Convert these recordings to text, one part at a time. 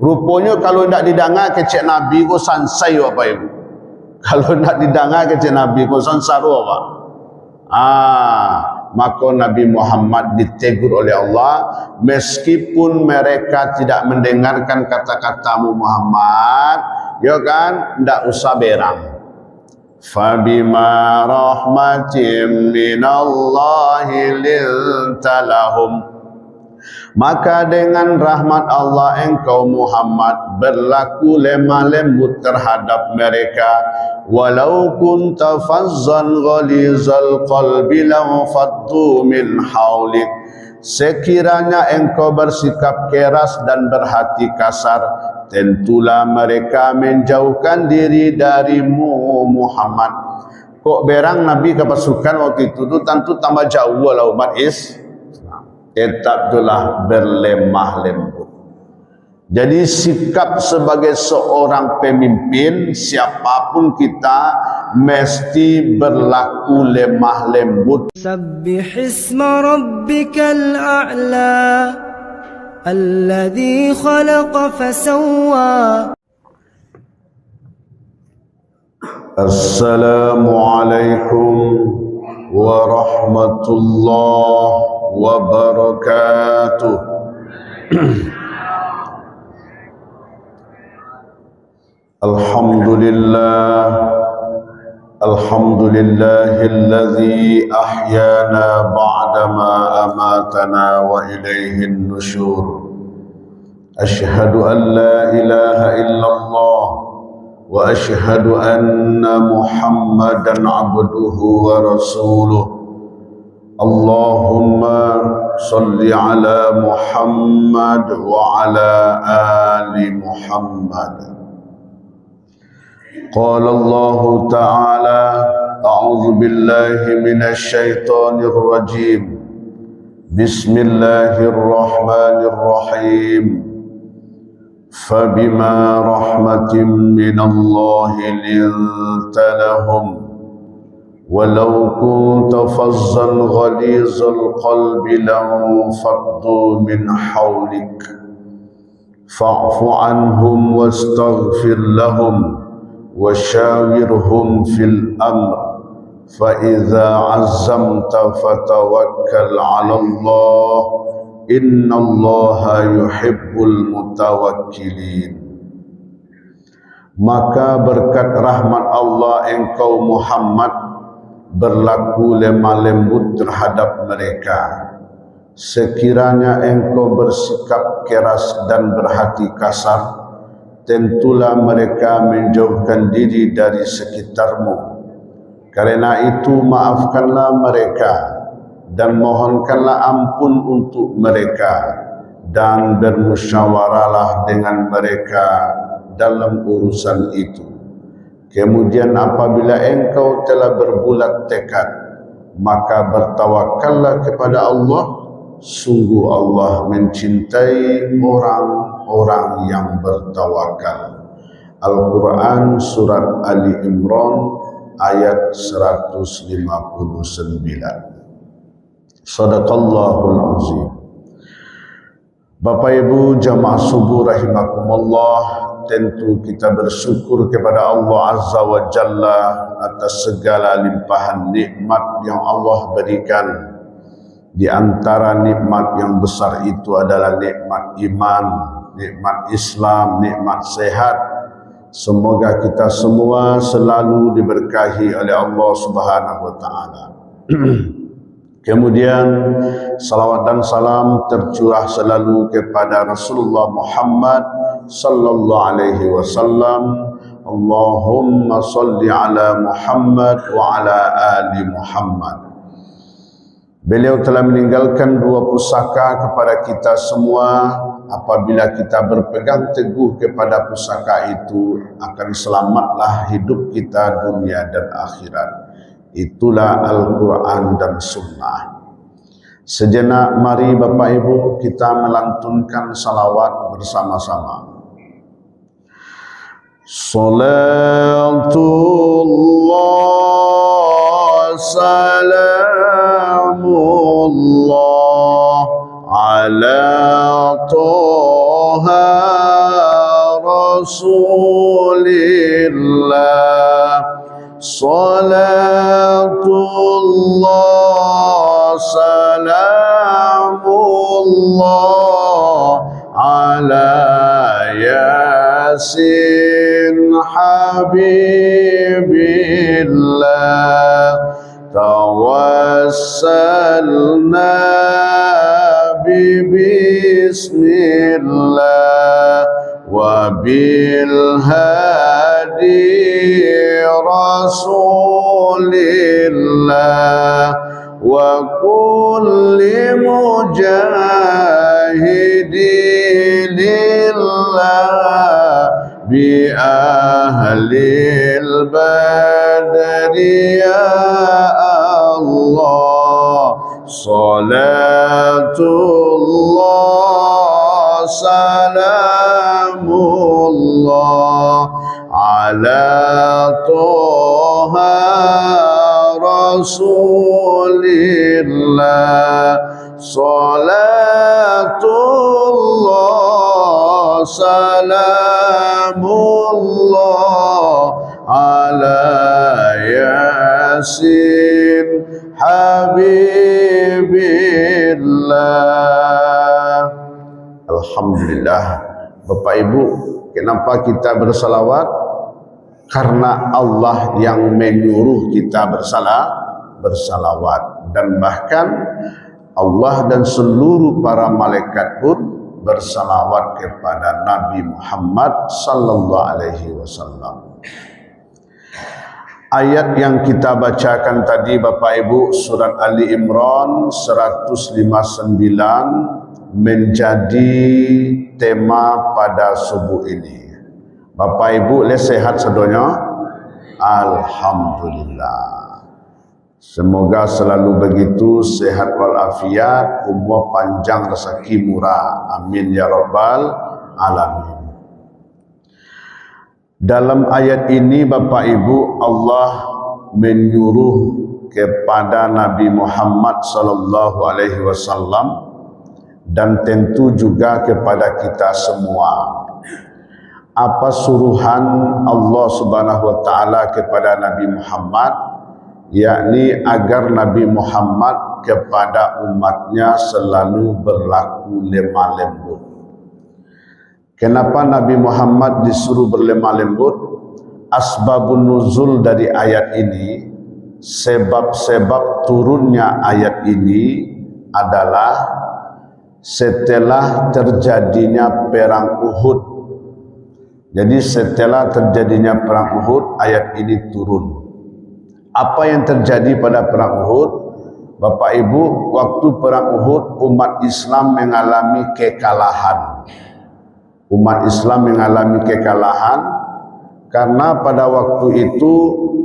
Rupanya kalau nak didengar kecek Nabi ko sansai apa ibu. Kalau nak didengar kecek Nabi ko sansaru apa? Maka Nabi Muhammad ditegur oleh Allah, meskipun mereka tidak mendengarkan kata-katamu Muhammad, ya kan, ndak usah berang. Fabima rahmatin minallahi linta lahum, maka dengan rahmat Allah engkau Muhammad berlaku lemah lembut terhadap mereka. Walau kunta fazzan ghalizal qalbi lanfaddu min haulik, sekiranya engkau bersikap keras dan berhati kasar, tentulah mereka menjauhkan diri darimu Muhammad. Kok berang Nabi ke pasukan waktu itu tentu tambah jauh lah umat tetaplah berlemah lembut. Jadi sikap sebagai seorang pemimpin, siapapun kita, mesti berlaku lemah lembut. Sabbihisma rabbikal a'la alladhi khalaqa fasawwa. Assalamualaikum warahmatullahi wabarakatuh. Alhamdulillahilladzi ahyana ba'dama amatana wa ilaihin nusyur. Ashhadu an la ilaha illallah wa ashhadu anna Muhammadan abduhu wa rasuluh. Allahumma salli ala Muhammad wa ala ali Muhammad. Qala Allah Ta'ala, a'udzu billahi minasy syaithanir rajim. Bismillahirrahmanirrahim. Fabima rahmatin minallahi linta lahum, walau kunta fazzan ghalizal qalbi lanfaddu min hawlik, fa'fu anhum wastaghfir lahum وشاورهم في الأمر فإذا عزمت فتوكل على الله إن الله يحب المتوكلين. Maka berkat rahmat Allah engkau Muhammad berlaku lemah lembut terhadap mereka. Sekiranya engkau bersikap keras dan berhati kasar, tentulah mereka menjauhkan diri dari sekitarmu. Karena itu maafkanlah mereka dan mohonkanlah ampun untuk mereka, dan bermusyawarahlah dengan mereka dalam urusan itu. Kemudian apabila engkau telah berbulat tekad, maka bertawakallah kepada Allah. Sungguh Allah mencintai orang-orang yang bertawakal. Al-Quran Surat Ali Imran ayat 159. Sadaqallahul azim. Bapak Ibu jamaah subuh rahimakumullah, tentu kita bersyukur kepada Allah Azza wa Jalla atas segala limpahan nikmat yang Allah berikan. Di antara nikmat yang besar itu adalah nikmat iman, nikmat Islam, nikmat sehat. Semoga kita semua selalu diberkahi oleh Allah Subhanahu wa taala. Kemudian salawat dan salam tercurah selalu kepada Rasulullah Muhammad sallallahu alaihi wasallam. Allahumma salli ala Muhammad wa ala ali Muhammad. Beliau telah meninggalkan dua pusaka kepada kita semua. Apabila kita berpegang teguh kepada pusaka itu, akan selamatlah hidup kita dunia dan akhirat. Itulah Al-Quran dan Sunnah. Sejenak mari Bapak Ibu kita melantunkan salawat bersama-sama. Salatullah salamullah ala Toha Rasulillah. Salatullah salamullah ala Yasin habibillah. Tawassalna bismillah wa bil hadi rasulillah wa kulli mujahidin lillah bi ahlil badri ya Allah. Salatullah salamullah ala Toha Rasulillah. Salatullah salamullah ala Yasin habibillah. Alhamdulillah. Bapak Ibu, kenapa kita bersalawat? Karena Allah yang menyuruh kita bersalawat, dan bahkan Allah dan seluruh para malaikat pun bersalawat kepada Nabi Muhammad sallallahu alaihi wasallam. Ayat yang kita bacakan tadi Bapak Ibu, surat Ali Imran 159 menjadi tema pada subuh ini. Bapak Ibu, sehat sedonya? Alhamdulillah. Semoga selalu begitu, sehat walafiat, umur panjang, rezeki murah. Amin ya rabbal alamin. Dalam ayat ini Bapak Ibu, Allah menyuruh kepada Nabi Muhammad sallallahu alaihi wasallam dan tentu juga kepada kita semua. Apa suruhan Allah Subhanahu wa taala kepada Nabi Muhammad, yakni agar Nabi Muhammad kepada umatnya selalu berlaku lemah lembut. Kenapa Nabi Muhammad disuruh berlemah lembut? Asbabun nuzul dari ayat ini, sebab-sebab turunnya ayat ini adalah setelah terjadinya perang Uhud. Jadi setelah terjadinya perang Uhud, ayat ini turun. Apa yang terjadi pada perang Uhud? Bapak Ibu, waktu perang Uhud umat Islam mengalami kekalahan. Umat Islam mengalami kekalahan karena pada waktu itu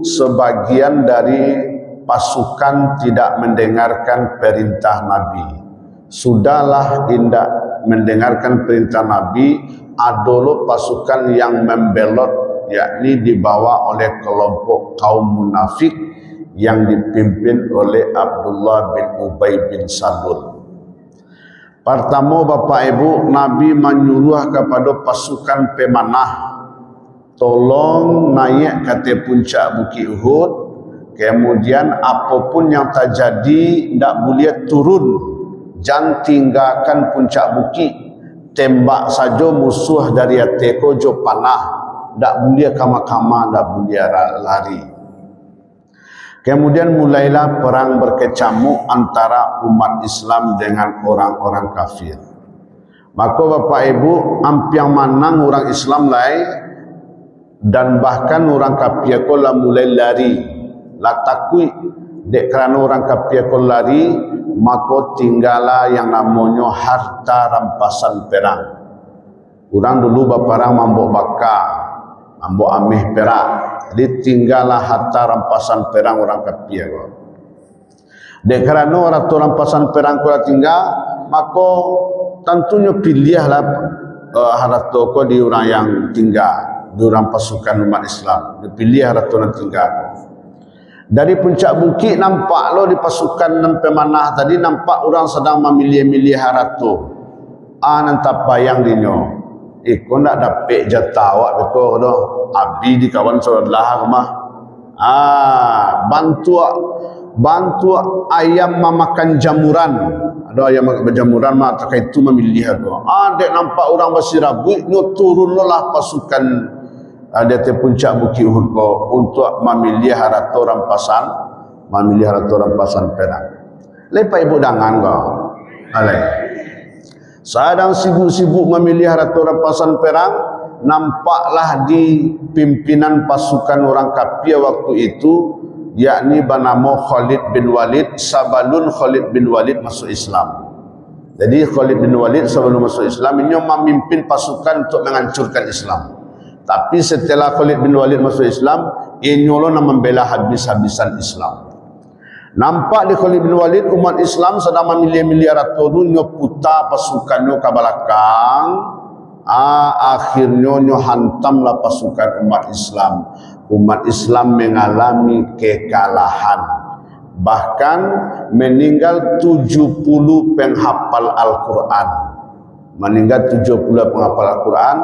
sebagian dari pasukan tidak mendengarkan perintah Nabi. Sudahlah tidak mendengarkan perintah Nabi, adalah pasukan yang membelot, yakni dibawa oleh kelompok kaum munafik yang dipimpin oleh Abdullah bin Ubay bin Salul. Pertama Bapak Ibu, Nabi menyuruh kepada pasukan pemanah, tolong naik ke puncak Bukit Uhud, kemudian apapun yang terjadi tidak boleh turun, jangan tinggalkan puncak bukit, tembak saja musuh dari ateko jo panah, tidak boleh kama-kama, tidak boleh lari. Kemudian mulailah perang berkecamuk antara umat Islam dengan orang-orang kafir. Maka Bapak Ibu, ampiang manang orang Islam lain dan bahkan orang kafir kola mulai lari. Lah takui dek kerana orang kafir kola lari, maka tinggallah yang namanya harta rampasan perang. Orang dulu baparang mambok bakar, mambok amih perak. Jadi tinggallah harta rampasan perang orang kafir. Dek kerana orang tu rampasan perang kau tinggal, maka tentunya pilihlah harta kau di orang yang tinggal, di orang pasukan umat Islam. Dipilih harta orang tinggal. Dari puncak bukit nampak lo di pasukan dan pemanah tadi nampak orang sedang memilih-milih harta. Nantap bayang dinyo. kau nak dapat jatah awak beko dah. Abi di kawan saudara rumah. Bantu ayam memakan jamuran. Ada ayam makan jamuran mah tak itu memilih tu. Dek nampak orang bersirabut, nyo turunlah pasukan ada di puncak Bukit Uhud untuk memilih harata rampasan perang. Lepas ibu dangan kau. Alai. Sedang sibuk-sibuk memilih harata rampasan perang, nampaklah di pimpinan pasukan orang kafir waktu itu, yakni bernama Khalid bin Walid, Sabalun Khalid bin Walid masuk Islam. Jadi Khalid bin Walid sebelum masuk Islam ini memimpin pasukan untuk menghancurkan Islam. Tapi setelah Khalid bin Walid masuk Islam, ini nak membela habis-habisan Islam. Nampak di Khalid bin Walid umat Islam sedang memilih-milih ratu nyo putar pasukannya ke belakang. Akhirnya nyo hantamlah pasukan umat Islam. Umat Islam mengalami kekalahan. Bahkan meninggal 70 penghafal Al-Quran. Meninggal 70 penghafal Al-Quran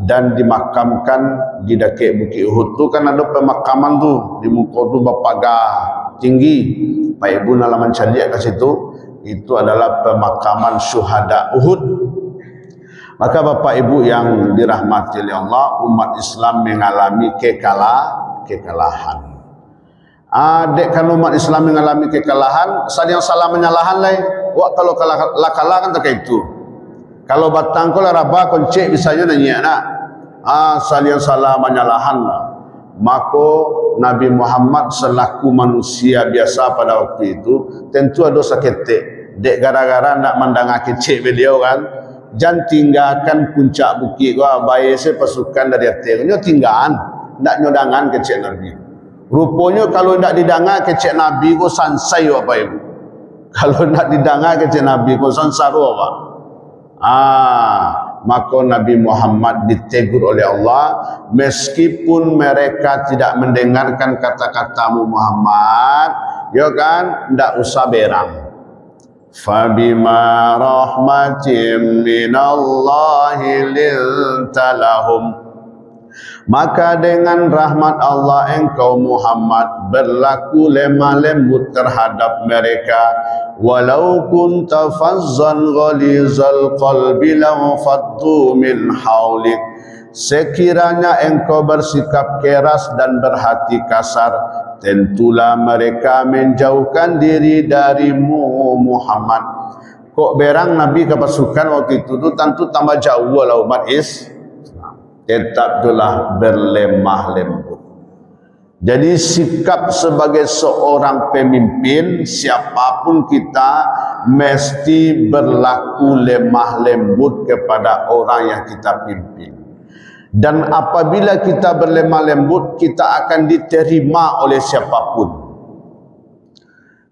dan dimakamkan di daki Bukit Uhud tu kan ada pemakaman tu di muka tu berpagar tinggi. Pak Ibu nalaman cari kat situ, itu adalah pemakaman syuhada Uhud. Maka Bapak Ibu yang dirahmati oleh Allah, umat Islam mengalami kekalahan. Dek kalau umat Islam mengalami kekalahan, yang salah menyalahan lain. Wak kalau kalah kan tak itu. Kalau batang ko laraba koncek bisanya nanya nak. Yang salah menyalahan lah. Maka Nabi Muhammad selaku manusia biasa pada waktu itu tentu ada saketek. Dek gara-gara nak mandang kecek beliau kan. Jangan tinggalkan puncak bukit gua baik se pasukan dari atas. Nyo tinggalan, ndak nyodangan kecek Nabi. Rupanya kalau ndak didangar kecek Nabi ko sansai apa ibu. Kalau ndak didangar kecek Nabi ko sansaru apa. Maka Nabi Muhammad ditegur oleh Allah meskipun mereka tidak mendengarkan kata-katamu Muhammad, ya kan, ndak usah berang. Fabima rahmatin minallahi lintalahum, maka dengan rahmat Allah engkau Muhammad berlaku lemah lembut terhadap mereka. Walau kunta fazzan ghalizal qalbi lanfaddu min haulik, sekiranya engkau bersikap keras dan berhati kasar, tentulah mereka menjauhkan diri darimu Muhammad. Kok berang Nabi ke pasukan waktu itu tu tentu tambah jauh lah umat tetaplah berlemah lembut. Jadi sikap sebagai seorang pemimpin, siapapun kita mesti berlaku lemah lembut kepada orang yang kita pimpin. Dan apabila kita berlemah lembut, kita akan diterima oleh siapapun.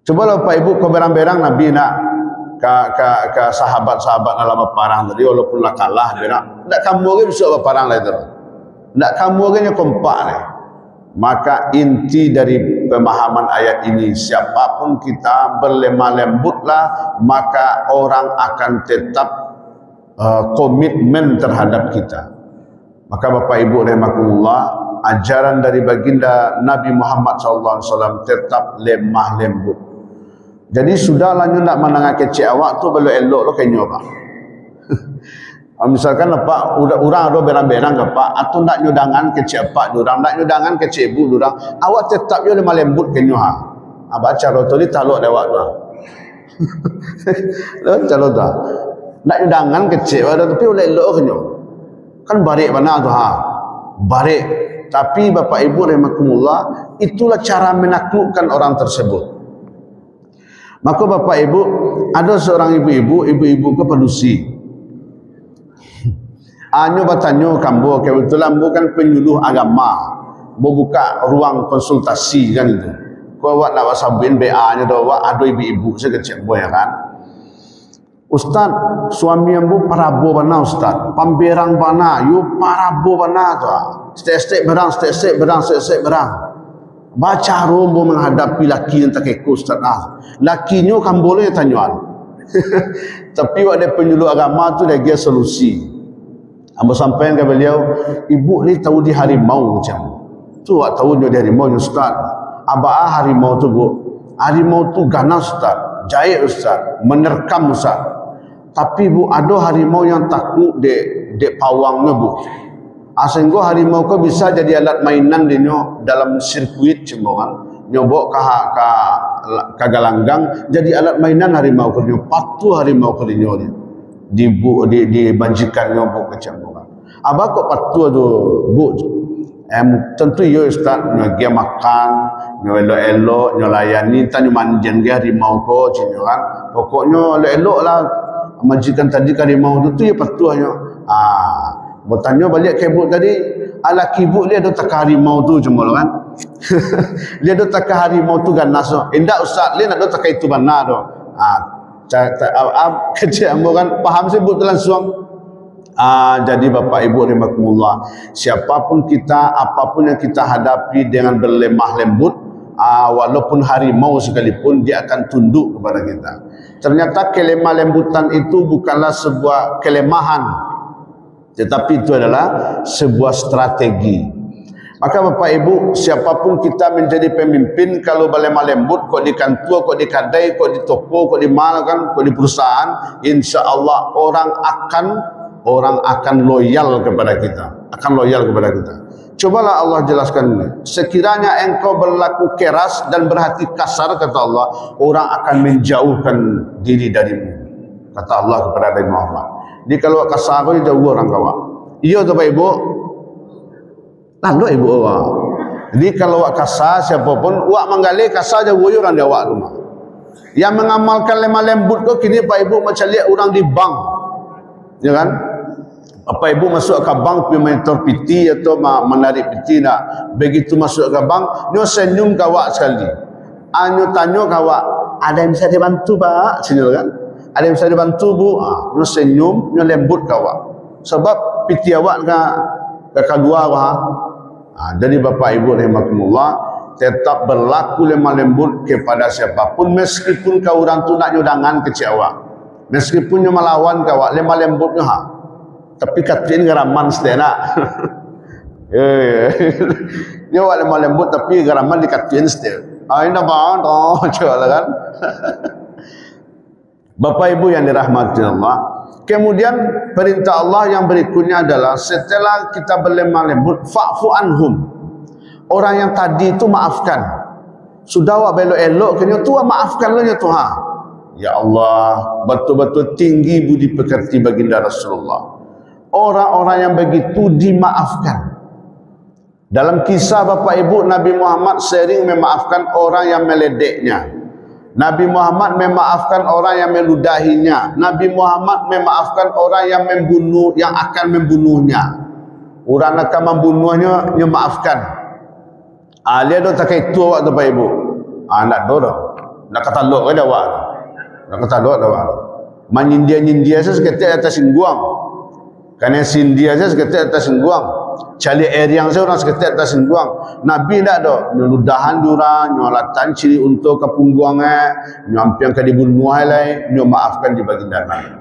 Coba Bapak Ibu kau berang-berang Nabi nak ke sahabat-sahabat dalam perang tadi, walaupun lah kalah berang. Tak kamu lagi bisa berperang lagi tu. Tak kamu lagi kompak ni. Maka inti dari pemahaman ayat ini, siapapun kita berlemah lembutlah, maka orang akan tetap komitmen terhadap kita. Maka Bapak Ibu rahimakumullah, ajaran dari baginda Nabi Muhammad SAW tetap lemah lembut. Jadi sudah lanjut nak menangah kecek awak tu belum elok lo kenyo pak. Misalkan lepak orang ada berang-berang ke pak, atau nak nyudangan kecek pak durang, nak nyudangan kecek ibu durang, awak tetap yo lemah lembut kenyo ha. Baca rotoli taluk lewat tu. Lo calon dah. Nak nyudangan kecek ada tapi oleh elok kenyo. Kan barik mana tu ha. Barik. Tapi Bapak Ibu rahimakumullah, itulah cara menaklukkan orang tersebut. Maka Bapak Ibu, ada seorang ibu-ibu ke pendusi. Anyo bertanya kambo, kebetulan bukan penyuluh agama, buka ruang konsultasi kan itu. Kau awak nak wasabin BA-nya tu awak ada ibu-ibu sekecil boy kan. Ustaz, suami ambu parabo bana Ustaz, pamberang bana, you parabo bana tu. Stek-stek berang. Baca rombo menghadapi laki yang tak ikut Ustaz. Lakinya kan boleh tanyaan. Tapi ada penyuluh agama tu dia solusi. Ambo sampaikan ke beliau, ibu ni tahu di harimau macam. Tu awak tahu dia harimau ni ustaz. Abah harimau tu bu. Harimau tu ganas ustaz, jahit ustaz, menerkam ustaz. Tapi bu ada harimau yang takut dek pawangnya bu. Sehingga harimau kau bisa jadi alat mainan dia dalam sirkuit cembokan. Nyobok ke galanggang jadi alat mainan harimau kau patu harimau kau dia dibanjikan nyobok ke cembokan. Abah kok patu tu bu. Tentu yo ustaz dia makan, nyo elok-elok, nyo layani, tanya manjan dia harimau kau cino kan. Pokoknya elok-elok lah majikan tadi ke harimau tu ya patuhnya. Bertanya balik ke ibu tadi, laki ibu dia ada tak harimau tu cuma kan. Dia ada tak harimau tu ganas tu. Indak ustaz, dia nak ada tak itu mana tu. Kecil ambo kan paham sebut langsung. Jadi bapak ibu rahimakumullah, siapapun kita, apapun yang kita hadapi dengan berlemah lembut, walaupun harimau sekalipun dia akan tunduk kepada kita. Ternyata kelemah lembutan itu bukanlah sebuah kelemahan, tetapi itu adalah sebuah strategi. Maka bapak ibu, siapapun kita menjadi pemimpin, kalau berlemah lembut, kok di kantor, kok di kedai, kok di toko, kok di mana kan, kok di perusahaan, insya Allah orang akan loyal kepada kita, Cobalah Allah jelaskan ini. Sekiranya engkau berlaku keras dan berhati kasar, kata Allah, orang akan menjauhkan diri darimu, kata Allah kepada Nabi Muhammad. Jadi kalau kasar itu jauh orang kawak. Iya tu Pak Ibu. Lalu Ibu awak. Jadi kalau awak kasar siapapun, awak menggali kasar jauh orang di awak rumah. Yang mengamalkan lemah lembut kau kini Pak Ibu macam lihat orang di bank. Ya kan? Apa Ibu masuk ke bank pergi monitor piti atau menarik piti nak. Begitu masuk ke bank, nyo senyum kawak sekali. Nyo tanya kawak, ada yang bisa dibantu Pak? Senyum kan? Ada yang bisa dibantu bu? Nyo senyum, nyo lembut kawak. Sebab piti awak ke kedua wah. Jadi bapak ibu rahimakumullah, tetap berlaku lemah lembut kepada siapapun, meskipun kau orang tu nak nyodangan kecil awak, meskipun nyo melawan kawak, lemah lembutnya tapi katin garaman setena. Nyo awak lemah lembut tapi garaman dikatin setel. Ini bang, coba kan. Bapak ibu yang dirahmati Allah, kemudian perintah Allah yang berikutnya adalah setelah kita berlemah lembut, fa'fu anhum. Orang yang tadi itu maafkan. Sudah awak belok-elok kena tu maafkanlah ya Tuhan. Ya Allah, betul-betul tinggi budi pekerti baginda Rasulullah. Orang-orang yang begitu dimaafkan. Dalam kisah bapak ibu, Nabi Muhammad sering memaafkan orang yang meledeknya. Nabi Muhammad memaafkan orang yang meludahinya. Nabi Muhammad memaafkan orang yang membunuh, yang akan membunuhnya. Orang akan membunuhnya, dia maafkan. Dia dah tak itu awak tu Pak Ibu. Nak dah. Nak kata lok ke awak. Nak kata lok dah awak. Menyindia-nyindia saja seketika atas singguang. Karena sindia saja seketika atas singguang. Cali air yang saya orang seketika atas singguang. Nabi tak ada nyoludahan diorang, nyolatan ciri untuk kepungguangnya, nyampiang ke dibunuh lain, maafkan di baginda Nabi.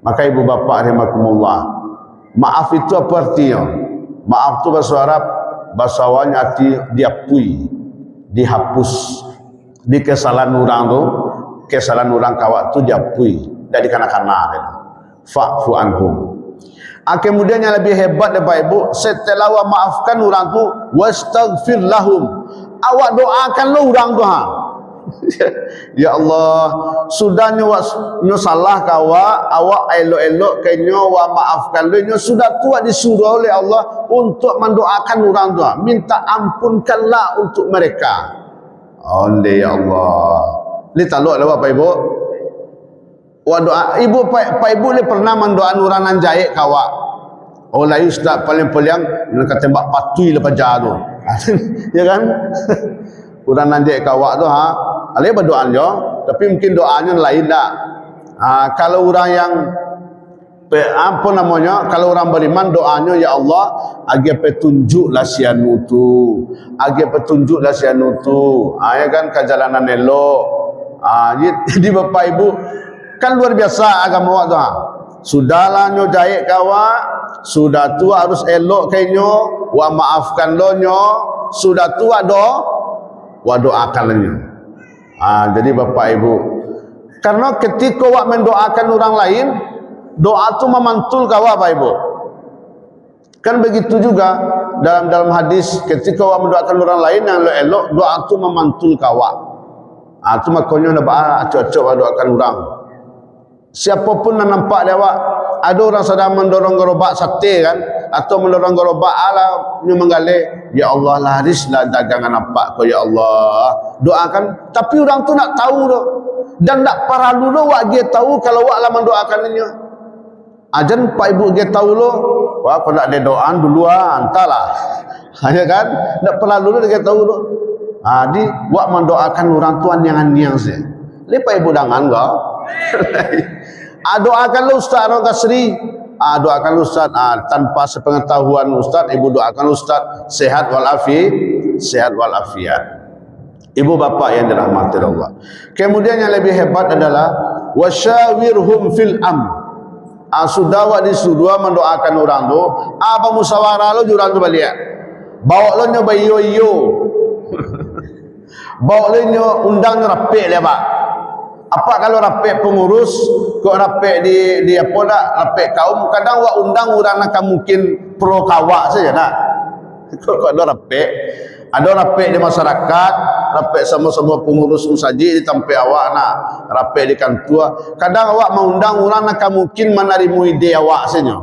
Maka ibu bapa rahimakumullah, maaf itu apa artinya? Maaf itu bahasa Arab, bahasa awalnya arti diapui, dihapus. Di kesalahan orang tu, kesalahan orang kawat tu diapui, dari kanak-kanak. Fa'fu anhum. Kemudian yang lebih hebat Bapak Ibu, setelah awak maafkan orang tu, wastaghfir lahum, awak doakanlah orang tu. Ya Allah, sudah nyo salah awak elok-elok kenyo awak maafkan nyo, sudah tua disuruh oleh Allah untuk mendoakan orang tu, minta ampunkanlah untuk mereka. Oleh ya Allah. Ni taluk lah Bapak Ibu. Wah doa ibu Pak Ibu ni pernah mendoakan orang nan jahit kawak. Oh lain ustaz paling-paling nak tembak patui lepas jatuh. Ya kan? Orang nan jahit kawak tu ale berdoa je, tapi mungkin doanya lain tak. Kalau orang yang apa namanya? Kalau orang beriman doanya ya Allah, agar petunjuklah sianu tu. Agar petunjuklah sianu tu. Ya kan kejalanan elok. Jadi Bapak Ibu kan luar biasa agama awak tu. Sudahlah nyo jahit kawak, Sudah tua harus elok kainyo, wa maafkan lonyo. Sudah tua wa doakan lonyo. Jadi Bapak Ibu, karena ketika wa mendoakan orang lain, doa tu memantul kawa Bapak Ibu. Kan begitu juga dalam hadis, ketika wa mendoakan orang lain yang elok, doa tu memantul kawa. Tu makanya nak cocok doakan orang. Siapapun yang nampak dia ada orang sedang mendorong gerobak sate kan, atau mendorong gerobak ala menggale, ya Allah larislah dagangan nampak kau ya Allah, doakan. Tapi orang tu nak tahu doh, dan tak perlu doh wak dia tahu kalau wak lah mendoakannya. Ajan Pak Ibu dia tahu lo, wah kalau nak ada doa duluan, entahlah, hanya kan, tak perlu doh dia tahu doh. Di wak mendoakan orang tuan yang sih. Lepas Ibu dangan kau. Doakanlah Ustaz orang kasri. Doakan Ustaz tanpa sepengetahuan Ustaz, Ibu doakan Ustaz sehat walafiat. Ibu bapak yang dirahmati Allah. Kemudian yang lebih hebat adalah wasyawirhum fil sudah wak disuruh mendoakan orang tu, apa musyawarah lo jurang tu balik. Bawa lo nyoba iyo. Bawa lo undang rapik le Pak. Apa kalau rapik pengurus, kok rapik di apa nak rapik kaum, kadang wak undang orang nak mungkin pro kawak saja nak. Kok ada rapik di masyarakat, rapik sama-sama pengurus musaji di tempat awak nak, rapik di kantor. Kadang awak mengundang orang nak mungkin menerima ide awak saja.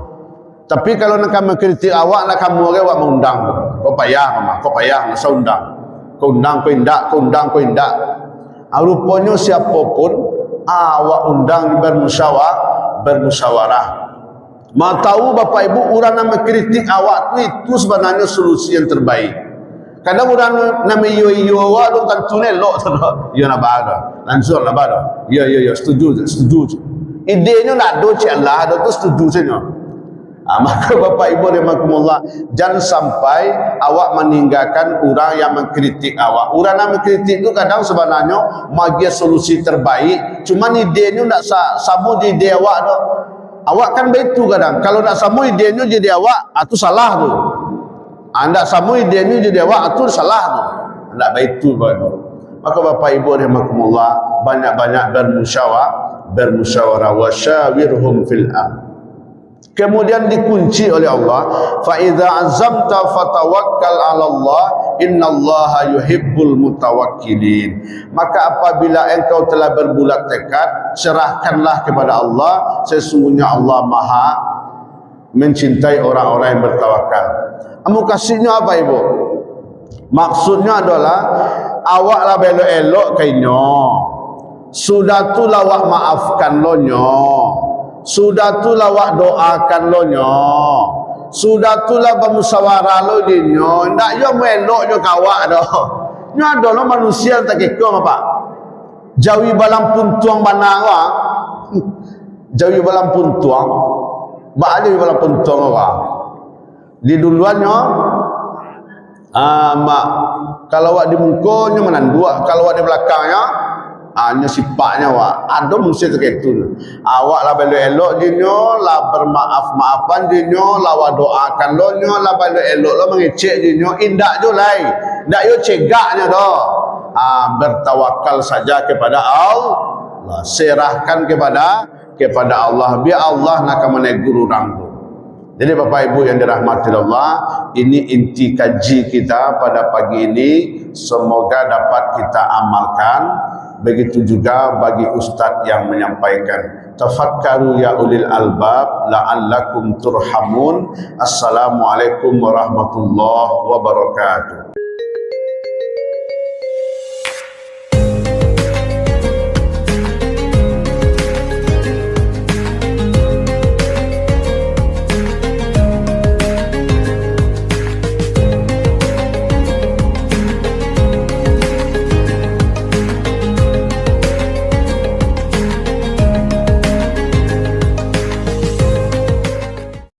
Tapi kalau nak mengkritik awak nak kamu awak mengundang. Kau payah nak undang. Kau undang kau indak. Rupanya siapapun awak undang bermusyawarah. Mau tahu Bapak Ibu, orang yang mengkritik awak itu sebenarnya solusi yang terbaik. Kadang orang nama iyo awak dong kan tunelok tu. Ya nak bada. Langsung nak bada. Ya setuju. Idenya nak do cik Allah, do tu setuju saja. Maka Bapak Ibu rahimakumullah, jangan sampai awak meninggalkan orang yang mengkritik awak. Orang yang mengkritik itu kadang sebenarnya magia solusi terbaik, cuma idenya nak sama di ide awak tu. Awak kan begitu kadang, kalau nak sama idenya jadi awak, itu salah tu. Anda sama idenya jadi awak, itu salah tu. Nak begitu baru. Maka Bapak Ibu rahimakumullah, banyak-banyak bermusyawarah wasyawirhum fil Kemudian dikunci oleh Allah, fa idza azamta fatawakkal 'ala Allah, innallaha yuhibbul mutawakkilin. Maka apabila engkau telah berbulat tekad, serahkanlah kepada Allah, sesungguhnya Allah Maha mencintai orang-orang yang bertawakal. Kasihnya apa Ibu? Maksudnya adalah awaklah belok-elok kainyo. Sudah tu lawak maafkan lonyo. Sudah tu lawak doakan lo nyo. Sudah tu lah bermusyawarah lo di nyo. Ndak yo melok yo kawak dah. Nyo adalah manusia tak kekong apa. Jawi balang puntuang banang wa. Jawi balang puntuang. Ba jawi balang puntuang wa. Di duluannya mak kalau wak di mukonya menandua, kalau wak di belakangnya hanya sifatnya wak ada mesti terketu. Awak lah belok-elok dinyo, lah bermaaf-maafan dinyo, lah wa doakan lo nyo, lah belok-elok lo mengecek dinyo, indak jo lai. Ndak yo cegaknya doh. Bertawakal saja kepada Allah. Serahkan kepada Allah. Biar Allah nak menegur orang tu. Jadi Bapak Ibu yang dirahmati Allah, ini inti kaji kita pada pagi ini. Semoga dapat kita amalkan. Begitu juga bagi ustaz yang menyampaikan. Tafakkaru ya ulil albab la'allakum turhamun. Assalamualaikum warahmatullahi wabarakatuh.